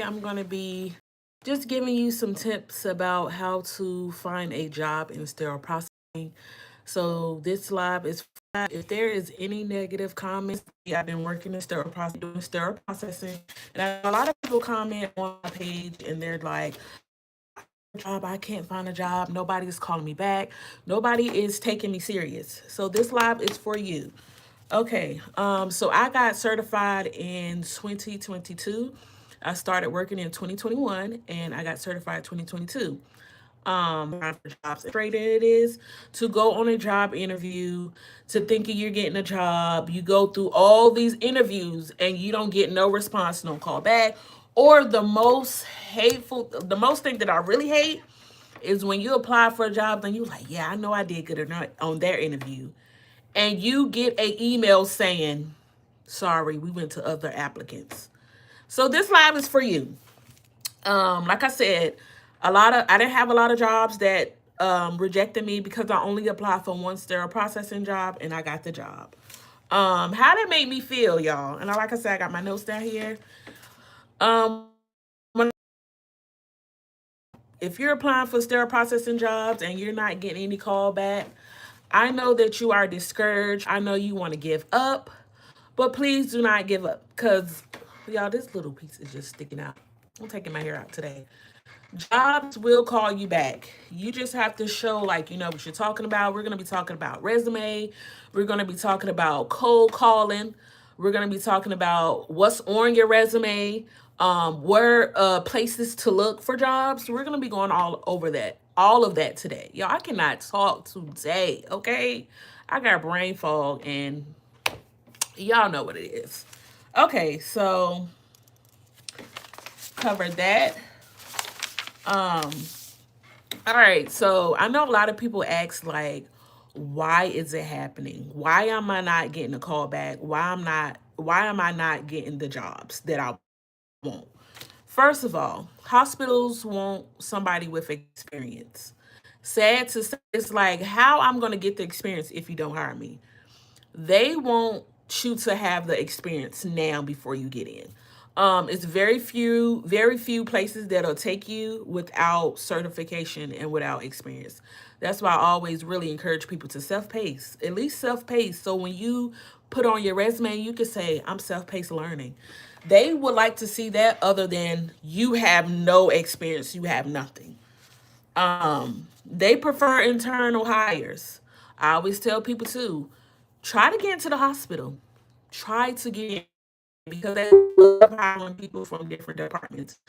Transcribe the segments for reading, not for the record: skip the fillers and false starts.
I'm going to be just giving you some tips about how to find a job in sterile processing. So this live is if there is any negative comments, yeah, I've been working in sterile processing, doing sterile processing, and a lot of people comment on my page and they're like, job, I can't find a job, nobody is calling me back, nobody is taking me serious. So this live is for you. Okay, so I got certified in 2022. I started working in 2021 and I got certified 2022. For jobs, frustrating it is to go on a job interview, to thinking you're getting a job. You go through all these interviews and you don't get no response, no call back. Or the most thing that I really hate is when you apply for a job and you like, yeah, I know I did good or not on their interview, and you get a email saying, sorry, we went to other applicants. So this live is for you. Like I said, I didn't have a lot of jobs that rejected me because I only applied for one sterile processing job and I got the job. How that made me feel, y'all. And like I said, I got my notes down here. If you're applying for sterile processing jobs and you're not getting any call back, I know that you are discouraged. I know you want to give up, but please do not give up because, y'all, this little piece is just sticking out. I'm taking my hair out today. Jobs will call you back. You just have to show, like, you know what you're talking about. We're going to be talking about resume. We're going to be talking about cold calling. We're going to be talking about what's on your resume, where places to look for jobs. We're going to be going all of that today. Y'all, I cannot talk today, okay? I got brain fog and y'all know what it is. Okay, so covered that. All right, so I know a lot of people ask like, why is it happening? Why am I not getting a call back? Why am I not getting the jobs that I want? First of all, hospitals want somebody with experience. Sad to say, it's like how I'm gonna get the experience if you don't hire me. They want you to have the experience now before you get in. It's very few places that'll take you without certification and without experience. That's why I always really encourage people to self-pace, at least self-pace. So when you put on your resume, you can say, I'm self-paced learning. They would like to see that other than you have no experience, you have nothing. They prefer internal hires. I always tell people too, try to get into the hospital. Try to get in because they love hiring people from different departments.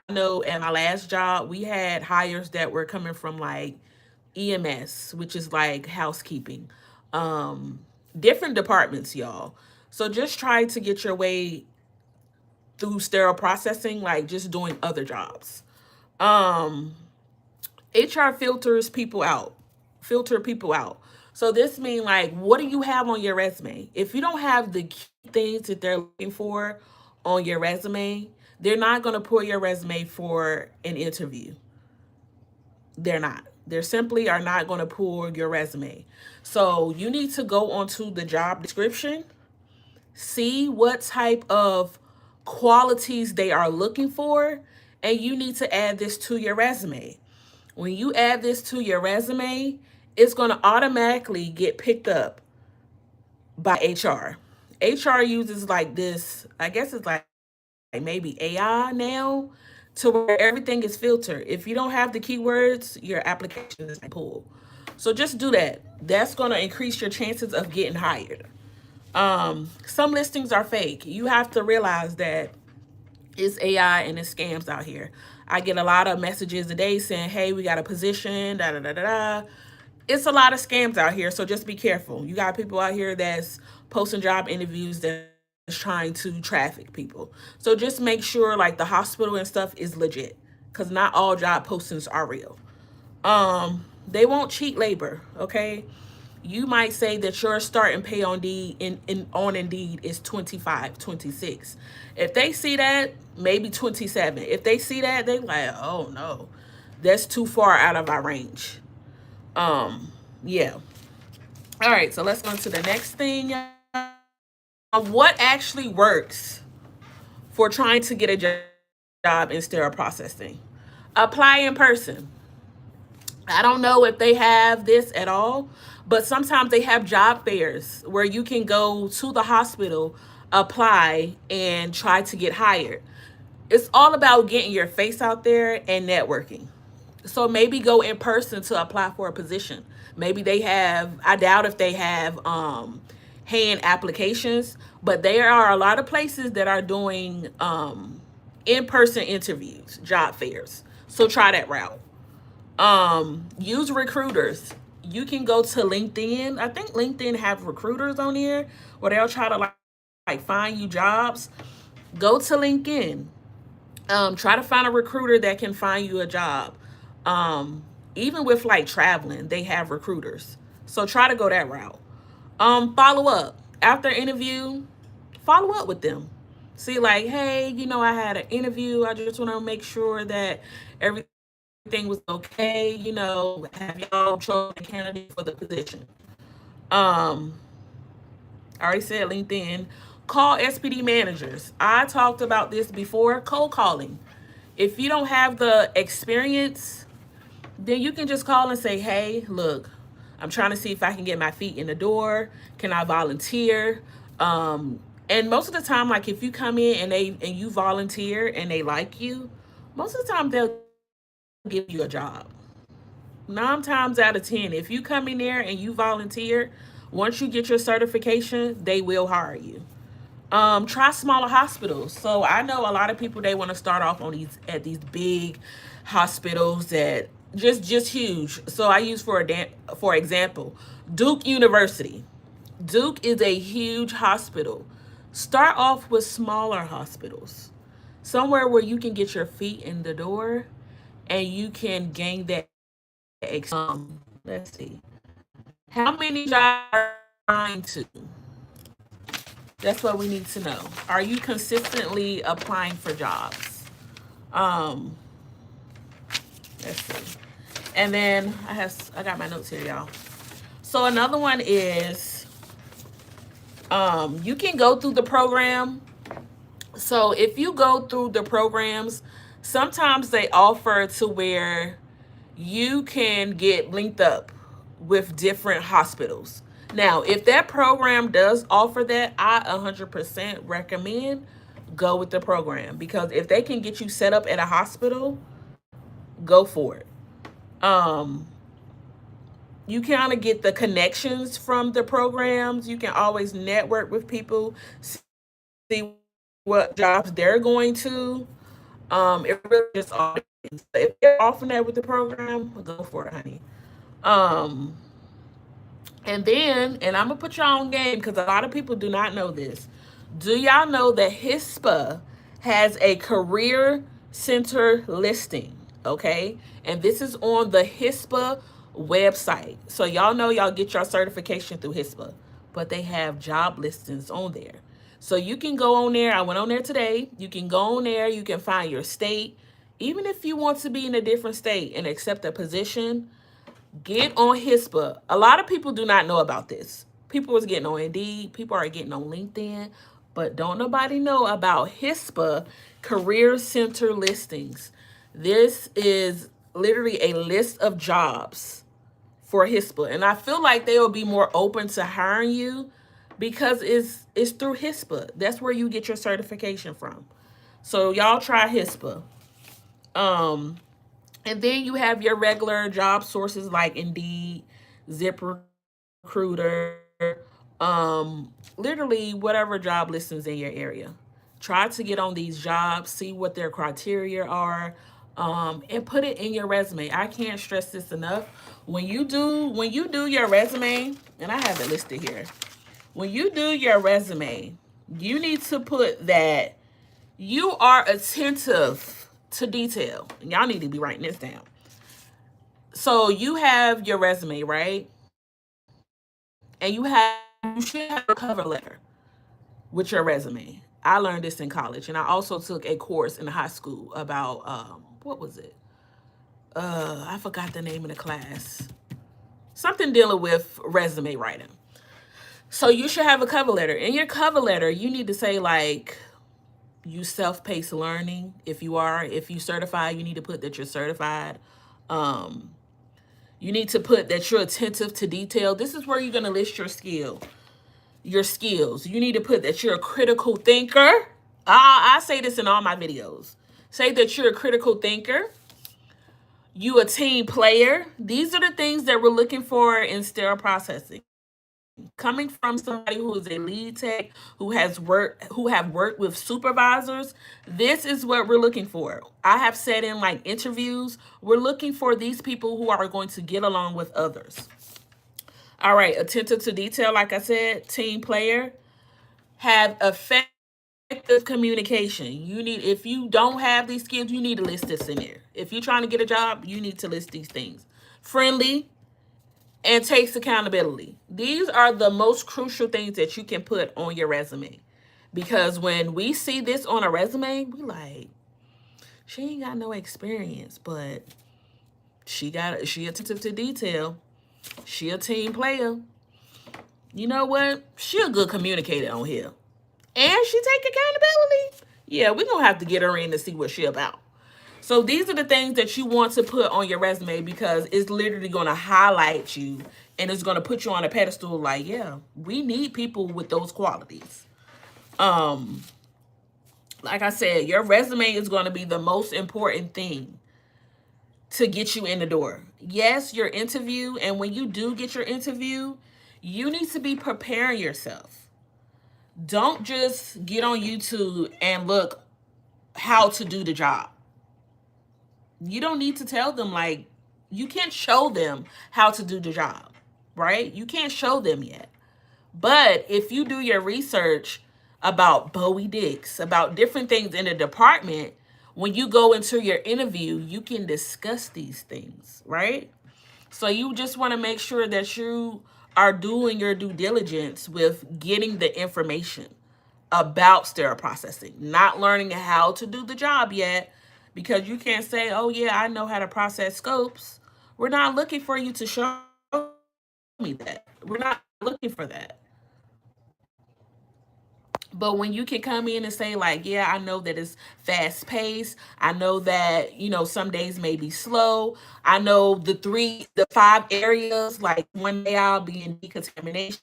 I know at my last job, we had hires that were coming from like EMS, which is like housekeeping, um, different departments, y'all. So just try to get your way through sterile processing, like just doing other jobs. Um, HR filters people out, filter people out. So this means like, what do you have on your resume? If you don't have the key things that they're looking for on your resume, they're not going to pull your resume for an interview. They're not. They're simply are not going to pull your resume. So you need to go onto the job description, see what type of qualities they are looking for, and you need to add this to your resume. When you add this to your resume, it's going to automatically get picked up by HR. HR uses like this, I guess it's like maybe AI now, to where everything is filtered. If you don't have the keywords, your application is pulled. So just do that. That's going to increase your chances of getting hired. Some listings are fake. You have to realize that it's AI and it's scams out here. I get a lot of messages a day saying, hey, we got a position, da da da da da. It's a lot of scams out here, so just be careful. You got people out here that's posting job interviews that's trying to traffic people. So just make sure like the hospital and stuff is legit, because not all job postings are real. They won't cheat labor, okay? You might say that your starting pay on on Indeed is 25, 26. If they see that, maybe 27. If they see that, they like, oh no, that's too far out of our range. Yeah. All right, so let's go on to the next thing. What actually works for trying to get a job job in sterile processing. Apply in person. I don't know if they have this at all, but sometimes they have job fairs where you can go to the hospital, apply, and try to get hired. It's all about getting your face out there and networking. So maybe go in person to apply for a position. Maybe they have, I doubt if they have hand applications, but there are a lot of places that are doing in-person interviews, job fairs. So try that route. Use recruiters. You can go to LinkedIn. I think LinkedIn have recruiters on here where they'll try to like find you jobs. Go to LinkedIn. Try to find a recruiter that can find you a job. Even with like traveling, they have recruiters. So try to go that route. Follow up. After interview, follow up with them. See, like, hey, I had an interview. I just want to make sure that everything was okay. Have y'all chosen a candidate for the position? I already said LinkedIn. Call SPD managers. I talked about this before. Cold calling. If you don't have the experience, then you can just call and say, hey, look, I'm trying to see if I can get my feet in the door. Can I volunteer? And most of the time, like if you come in and you volunteer and they like you, most of the time they'll give you a job. 9 times out of 10, if you come in there and you volunteer, once you get your certification, they will hire you. Try smaller hospitals. So I know a lot of people, they want to start off on these big hospitals that just huge. So I use for example, Duke University. Duke is a huge hospital. Start off with smaller hospitals, somewhere where you can get your feet in the door and you can gain that. Let's see. How many jobs are you trying to? That's what we need to know. Are you consistently applying for jobs? Um, let's see. And then I got my notes here, y'all. So another one is you can go through the program. So if you go through the programs, sometimes they offer to where you can get linked up with different hospitals. Now, if that program does offer that, I 100% recommend go with the program, because if they can get you set up at a hospital, go for it. You kind of get the connections from the programs. You can always network with people, see what jobs they're going to. It really just all depends. If they're offering that with the program, go for it, honey. Um, and I'm gonna put y'all on game because a lot of people do not know this. Do y'all know that HISPA has a career center listing? Okay, and this is on the HISPA website. So y'all know y'all get your certification through HISPA, but they have job listings on there. So you can go on there. I went on there today. You can go on there. You can find your state. Even if you want to be in a different state and accept a position, get on HISPA. A lot of people do not know about this. People is getting on Indeed. People are getting on LinkedIn. But don't nobody know about HISPA career center listings. This is literally a list of jobs for HISPA. And I feel like they will be more open to hiring you because it's through HISPA. That's where you get your certification from. So y'all try HISPA. And then you have your regular job sources like Indeed, ZipRecruiter, literally whatever job listings in your area. Try to get on these jobs, see what their criteria are, and put it in your resume. I can't stress this enough. When you do your resume, and I have it listed here. When you do your resume, you need to put that you are attentive to detail. And y'all need to be writing this down. So you have your resume, right? And you should have a cover letter with your resume. I learned this in college, and I also took a course in high school about what was it? I forgot the name of the class. Something dealing with resume writing. So you should have a cover letter. In your cover letter, you need to say like, use self-paced learning. If you certified, you need to put that you're certified. Um, you need to put that you're attentive to detail. This is where you're gonna list your skills. You need to put that you're a critical thinker. I say this in all my videos. Say that you're a critical thinker. You a team player. These are the things that we're looking for in sterile processing. Coming from somebody who is a lead tech, who have worked with supervisors, this is what we're looking for. I have said in like interviews, we're looking for these people who are going to get along with others. All right, attentive to detail, like I said, team player, have effective communication. You need, if you don't have these skills, you need to list this in there. If you're trying to get a job, you need to list these things. Friendly and takes accountability. These are the most crucial things that you can put on your resume. Because when we see this on a resume, we like, she ain't got no experience, but she attentive to detail. She a team player. You know what? She a good communicator on here. And she take accountability. Yeah, we're going to have to get her in to see what she about. So these are the things that you want to put on your resume, because it's literally going to highlight you and it's going to put you on a pedestal like, yeah, we need people with those qualities. Like I said, your resume is going to be the most important thing to get you in the door. Yes, your interview, and when you do get your interview, you need to be preparing yourself. Don't just get on YouTube and look how to do the job. You don't need to tell them, like, you can't show them how to do the job, right? You can't show them yet. But if you do your research about Bowie Dix, about different things in the department, when you go into your interview, you can discuss these things, right? So you just want to make sure that you are doing your due diligence with getting the information about sterile processing, not learning how to do the job yet, because you can't say, oh yeah, I know how to process scopes. We're not looking for you to show me that. We're not looking for that. But when you can come in and say, like, yeah, I know that it's fast paced. I know that, some days may be slow. I know the 5 areas, like one day I'll be in decontamination,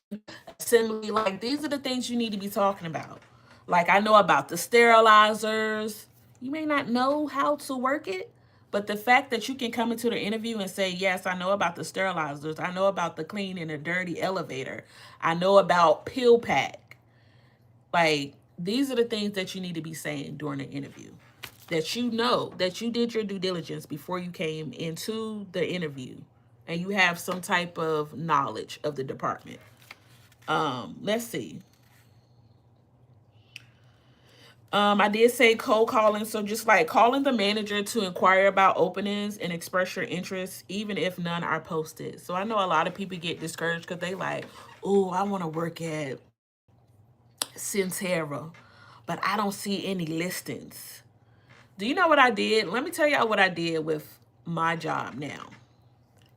assembly. Like, these are the things you need to be talking about. Like, I know about the sterilizers. You may not know how to work it, but the fact that you can come into the interview and say, yes, I know about the sterilizers. I know about the clean and the dirty elevator. I know about pill pack. Like, these are the things that you need to be saying during the interview. That you know, that you did your due diligence before you came into the interview. And you have some type of knowledge of the department. Let's see. I did say cold calling. So just like calling the manager to inquire about openings and express your interest, even if none are posted. So I know a lot of people get discouraged because they like, oh, I want to work at Centera, but I don't see any listings. Do you know what I did? Let me tell y'all what I did with my job now.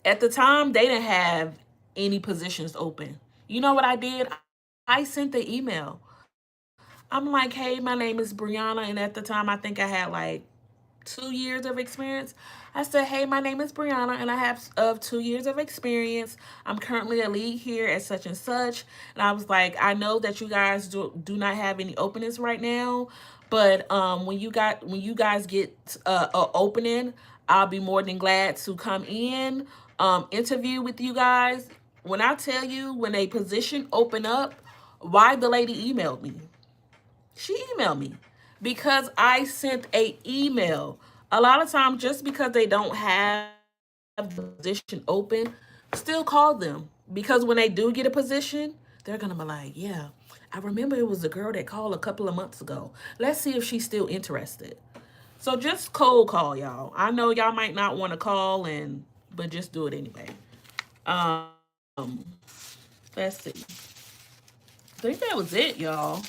At the time, they didn't have any positions open. You know what I did? I sent the email. I'm like, hey, my name is Brianna. And at the time, I think I had like 2 years of experience. I said, hey, my name is Brianna, and I have 2 years of experience. I'm currently a lead here at such and such. And I was like, I know that you guys do not have any openings right now, but when you guys get a opening, I'll be more than glad to come in, interview with you guys. When I tell you, when a position open up, why the lady emailed me? She emailed me because I sent a email. A lot of times, just because they don't have the position open, still call them, because when they do get a position, they're gonna be like, yeah, I remember it was a girl that called a couple of months ago. Let's see if she's still interested. So just cold call, y'all. I know y'all might not want to call, but just do it anyway. Um, let's see. I think that was it, y'all.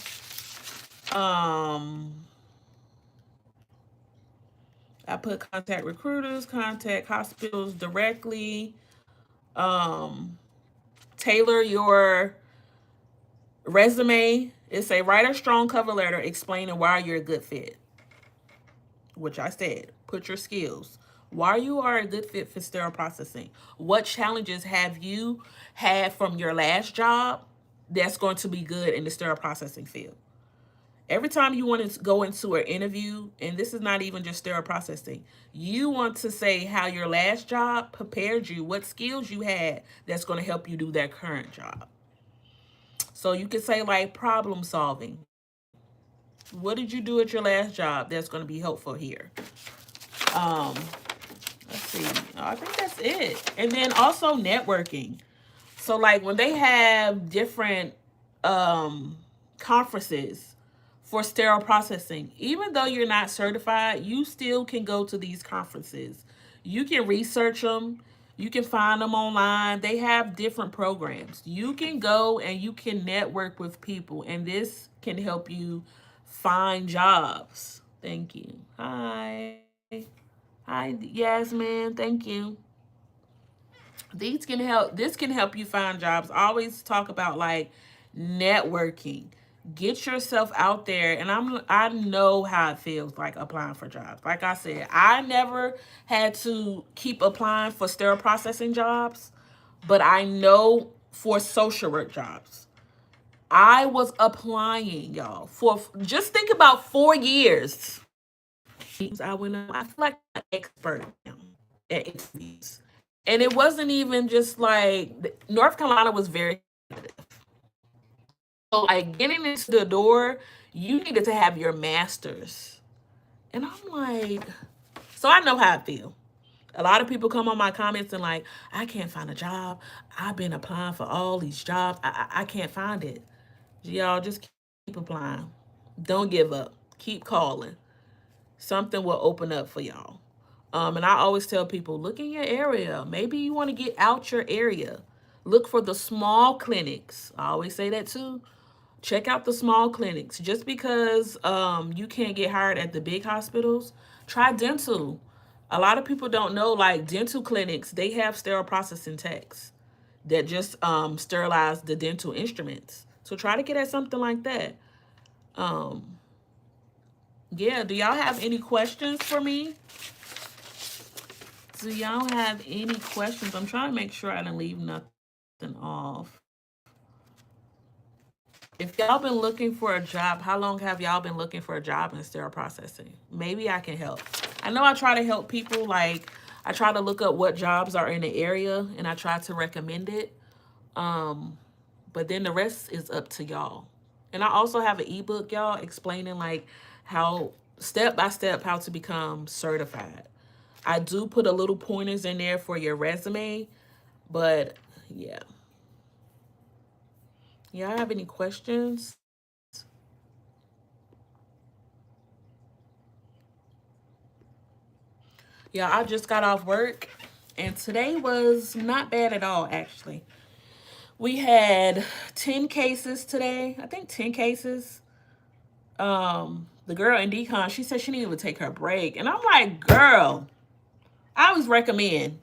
I put contact recruiters, contact hospitals directly. Tailor your resume It's a write a strong cover letter explaining why you're a good fit, which I said, put your skills. Why you are a good fit for sterile processing. What challenges have you had from your last job that's going to be good in the sterile processing field? Every time you want to go into an interview, and this is not even just sterile processing, you want to say how your last job prepared you, what skills you had that's going to help you do that current job. So you could say like problem solving. What did you do at your last job that's going to be helpful here? Um, let's see. I think that's it. And then also networking. So like when they have different conferences for sterile processing, even though you're not certified, you still can go to these conferences. You can research them. You can find them online. They have different programs. You can go and you can network with people, and this can help you find jobs. Thank you. Hi. Hi, Yasmin. Thank you. This can help you find jobs. I always talk about like networking. Get yourself out there, and I know how it feels like applying for jobs. Like I said, I never had to keep applying for sterile processing jobs, but I know for social work jobs. I was applying, y'all, for just think about 4 years. I went on, I feel like an expert now at interviews. And it wasn't even just like North Carolina was very competitive. So like getting into the door, you needed to have your master's. And I'm like, so I know how I feel. A lot of people come on my comments and like, I can't find a job. I've been applying for all these jobs. I can't find it. Y'all just keep applying. Don't give up. Keep calling. Something will open up for y'all. And I always tell people, look in your area. Maybe you want to get out your area. Look for the small clinics. I always say that too. Check out the small clinics. Just because you can't get hired at the big hospitals, try dental. A lot of people don't know, like dental clinics, they have sterile processing techs that just sterilize the dental instruments. So try to get at something like that. Um, yeah, do y'all have any questions for me? Do y'all have any questions? I'm trying to make sure I didn't leave nothing off. If y'all been looking for a job, how long have y'all been looking for a job in sterile processing? Maybe I can help. I know I try to help people. Like I try to look up what jobs are in the area and I try to recommend it. Um, but then the rest is up to y'all. And I also have an ebook, y'all, explaining like how step by step how to become certified. I do put a little pointers in there for your resume, but yeah. Y'all have any questions? Yeah, I just got off work and today was not bad at all, actually. We had 10 cases today. I think 10 cases. The girl in decon, she said she needed to take her break. And I'm like, girl, I always recommend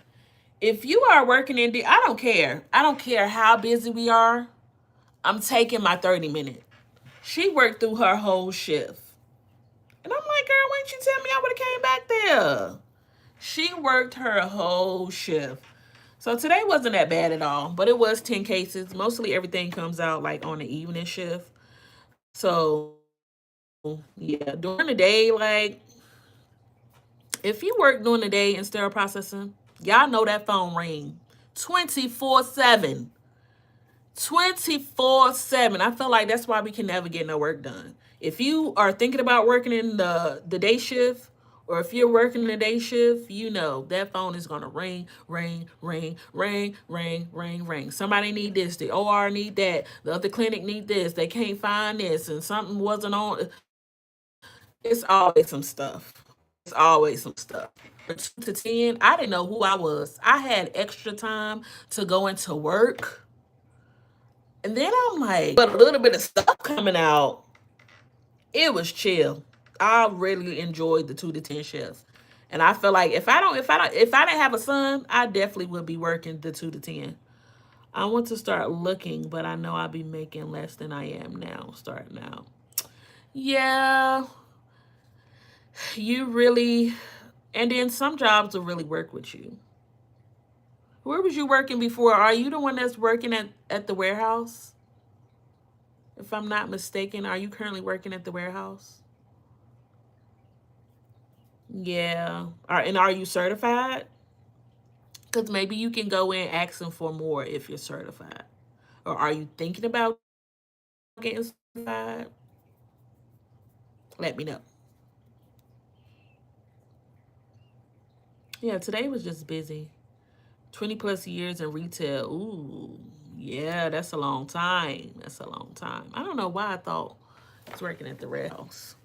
if you are working in I don't care. I don't care how busy we are. I'm taking my 30 minutes. She worked through her whole shift. And I'm like, girl, why didn't you tell me I would have came back there? She worked her whole shift. So today wasn't that bad at all, but it was 10 cases. Mostly everything comes out like on the evening shift. So yeah, during the day, like if you work during the day in sterile processing, y'all know that phone ring 24/7. 24/7. I feel like that's why we can never get no work done. If you are thinking about working in the day shift, or if you're working the day shift, you know that phone is gonna ring, ring, ring, ring, ring, ring, ring. Somebody need this, the OR need that, the other clinic need this, they can't find this, and something wasn't on. It's always some stuff. It's always some stuff. From 2 to 10, I didn't know who I was. I had extra time to go into work. And then I'm like, but a little bit of stuff coming out, it was chill. I really enjoyed the 2 to 10 shifts. And I feel like if I didn't have a son, I definitely would be working the 2 to 10. I want to start looking, but I know I'll be making less than I am now, starting out. Yeah, you really, and then some jobs will really work with you. Where was you working before? Are you the one that's working at the warehouse? If I'm not mistaken, are you currently working at the warehouse? Yeah. And are you certified? Because maybe you can go in asking for more if you're certified. Or are you thinking about getting certified? Let me know. Yeah, today was just busy. 20 plus years in retail. Ooh, yeah, that's a long time. That's a long time. I don't know why I thought I was working at the Red House.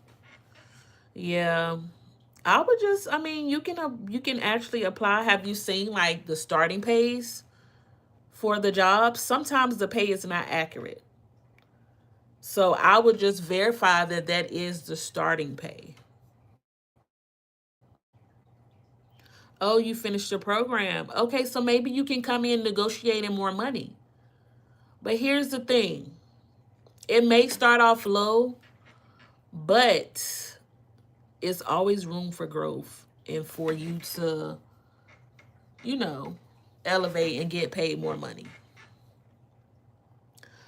Yeah. I would just, I mean, you can actually apply. Have you seen like the starting pays for the jobs? Sometimes the pay is not accurate. So I would just verify that that is the starting pay. Oh, you finished your program. Okay, so maybe you can come in negotiating more money. But here's the thing. It may start off low, but it's always room for growth and for you to, you know, elevate and get paid more money.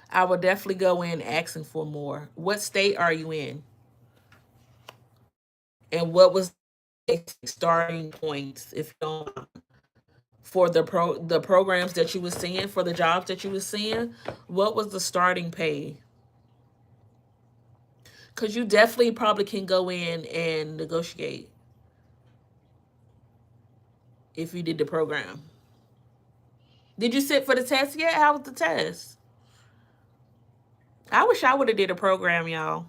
I would definitely go in asking for more. What state are you in? And what was the starting points, if you don't mind, for the programs that you were seeing, for the jobs that you were seeing? What was the starting pay? Because you definitely probably can go in and negotiate if you did the program. Did you sit for the test yet? How was the test? I wish I would have did a program, y'all.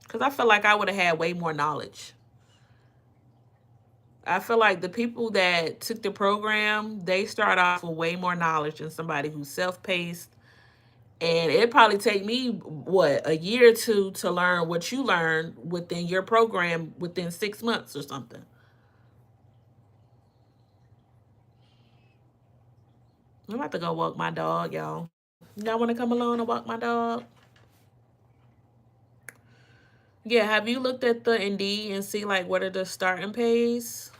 Because I feel like I would have had way more knowledge. I feel like the people that took the program, they start off with way more knowledge than somebody who's self-paced. And it probably take me, what, a year or two to learn what you learned within your program within 6 months or something. I'm about to go walk my dog, y'all. Y'all want to come along and walk my dog? Yeah, have you looked at the Indeed and see like what are the starting pays?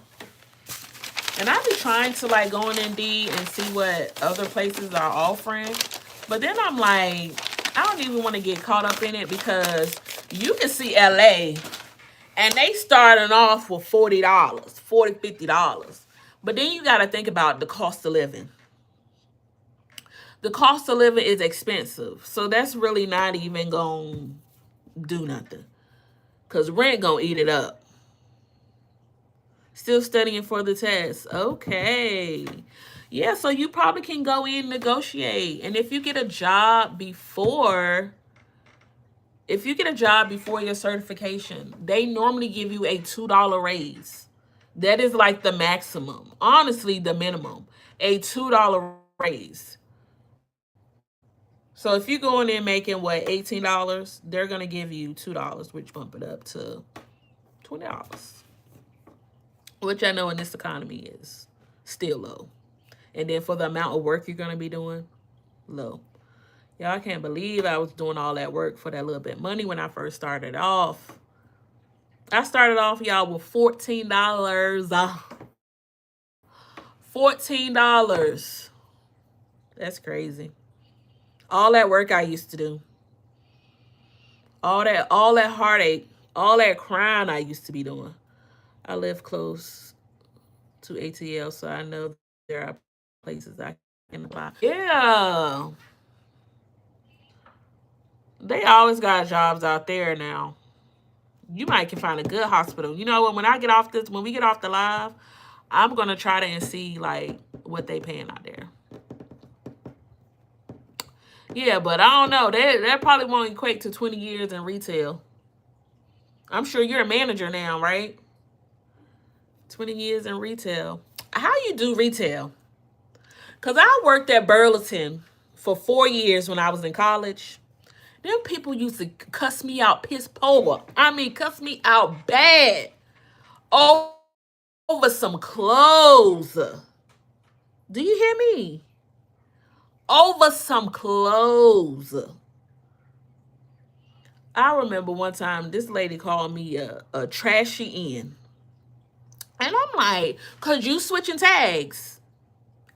And I be trying to like go on Indeed and see what other places are offering. But then I'm like, I don't even want to get caught up in it because you can see LA and they starting off with $40, $40, $50. But then you got to think about the cost of living. The cost of living is expensive. So that's really not even going to do nothing. Because rent going to eat it up. Still studying for the test. Okay. Yeah, so you probably can go in and negotiate. And if you get a job before your certification, they normally give you a $2 raise. That is like the maximum. Honestly, the minimum. A $2 raise. So if you're going in making what, $18, they're gonna give you $2, which bump it up to $20. Which I know in this economy is still low. And then for the amount of work you're gonna be doing, low. Y'all, I can't believe I was doing all that work for that little bit of money when I first started off. I started off, y'all, with $14. $14. That's crazy. All that work I used to do. All that heartache, all that crying I used to be doing. I live close to ATL, so I know there are places I can apply. Yeah. They always got jobs out there now. You might can find a good hospital. You know what? When we get off the live, I'm gonna try to and see like what they paying out there. Yeah, but I don't know. That probably won't equate to 20 years in retail. I'm sure you're a manager now, right? 20 years in retail. How you do retail? Because I worked at Burlington for 4 years when I was in college. Them people used to cuss me out piss poor. I mean, cuss me out bad over some clothes. Do you hear me? over some clothes. I remember one time this lady called me a trashy in. And I'm like, cause you switching tags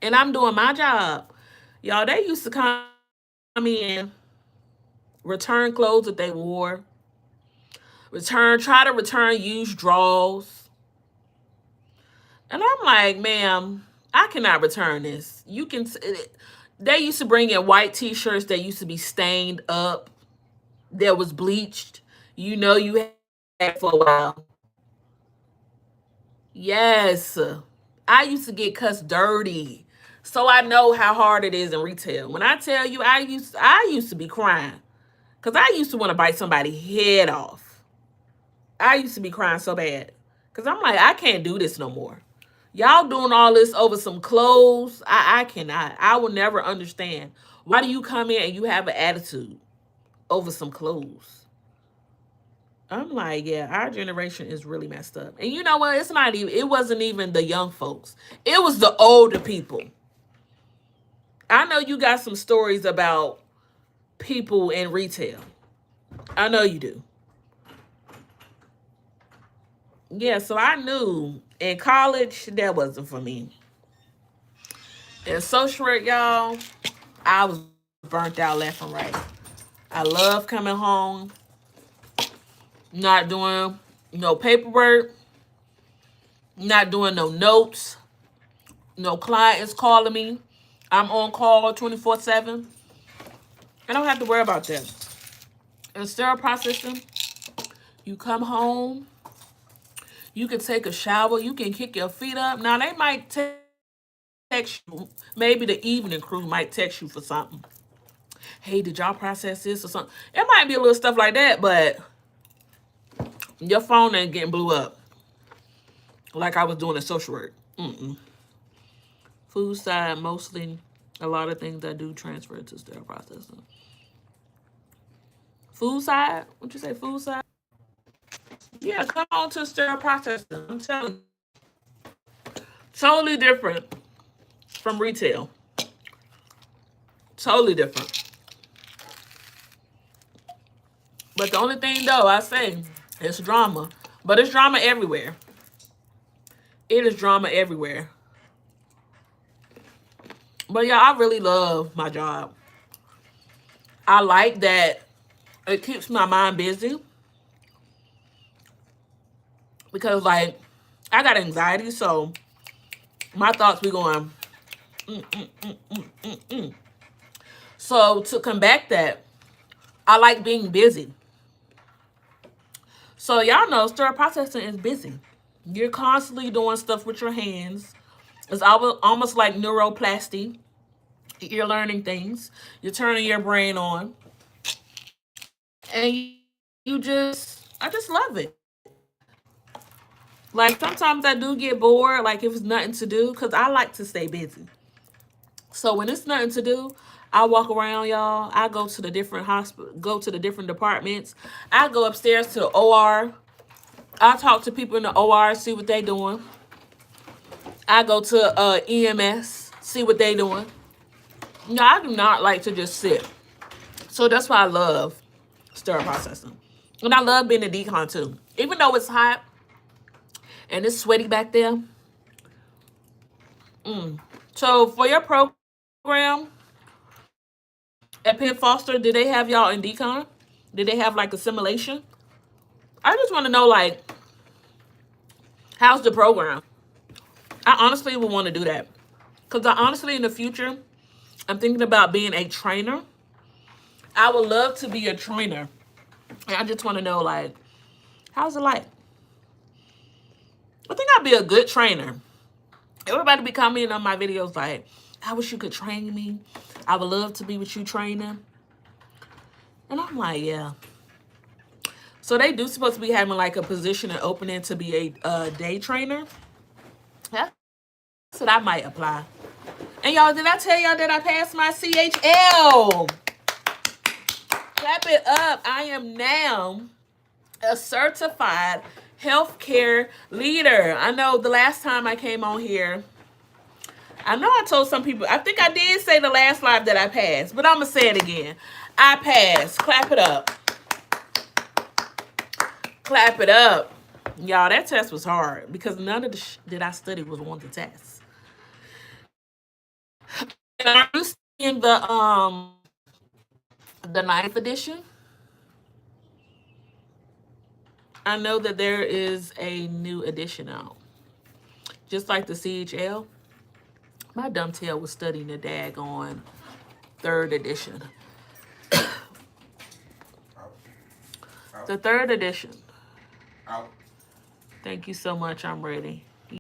and I'm doing my job. Y'all, they used to come in, return clothes that they wore, try to return used drawers. And I'm like, ma'am, I cannot return this. You can, they used to bring in white t-shirts that used to be stained up, that was bleached. You know you had it for a while. Yes. I used to get cussed dirty. So I know how hard it is in retail. When I tell you I used to be crying. Cause I used to want to bite somebody's head off. I used to be crying so bad. Cause I'm like, I can't do this no more. Y'all doing all this over some clothes. I cannot. I will never understand. Why do you come in and you have an attitude over some clothes? I'm like, yeah, our generation is really messed up. And you know what? It wasn't even the young folks. It was the older people. I know you got some stories about people in retail. I know you do. Yeah, so I knew in college that wasn't for me. In social work, y'all, I was burnt out left and right. I love coming home, not doing no paperwork, not doing no notes, no clients calling me. I'm on call 24/7. I don't have to worry about that. In sterile processing, you come home, you can take a shower, you can kick your feet up. Now they might text you, maybe the evening crew might text you for something. Hey, did y'all process this or something? It might be a little stuff like that, but your phone ain't getting blew up like I was doing in social work. Food side, mostly. A lot of things I do transfer to sterile processing. Food side? What you say, food side? Yeah, come on to sterile processing. I'm telling you. Totally different from retail. Totally different. But the only thing, though, I say, it's drama. But it's drama everywhere. It is drama everywhere. But yeah, I really love my job. I like that it keeps my mind busy. Because, like, I got anxiety, so my thoughts be going, So to combat that, I like being busy. So y'all know sterile processing is busy. You're constantly doing stuff with your hands. It's almost like neuroplasty. You're learning things. You're turning your brain on. And I just love it. Like sometimes I do get bored, like if it's nothing to do, because I like to stay busy. So when it's nothing to do, I walk around, y'all. I go to the different go to the different departments. I go upstairs to the OR. I talk to people in the OR, see what they doing. I go to EMS, see what they doing. No, I do not like to just sit. So that's why I love sterile processing. And I love being a decon too. Even though it's hot and it's sweaty back there. So for your program at Penn Foster, did they have y'all in decon? Did they have like a simulation? I just want to know, like, how's the program? I honestly would want to do that. Because I honestly, in the future, I'm thinking about being a trainer. I would love to be a trainer. And I just want to know, like, how's it like? I think I'd be a good trainer. Everybody be commenting on my videos like, I wish you could train me. I would love to be with you training. And I'm like, yeah. So they do supposed to be having like a position and opening to be a day trainer. That's what I might apply. And y'all, did I tell y'all that I passed my CHL? Clap it up. I am now a certified healthcare leader. I know the last time I came on here, I know I told some people, I think I did say the last live that I passed, but I'm going to say it again. I passed. Clap it up. Clap it up. Y'all, that test was hard because none of the that I studied was on the test. And are you seeing the ninth edition? I know that there is a new edition out. Just like the CHL. My dumb tail was studying the daggone third edition. The third edition. Thank you so much. I'm ready.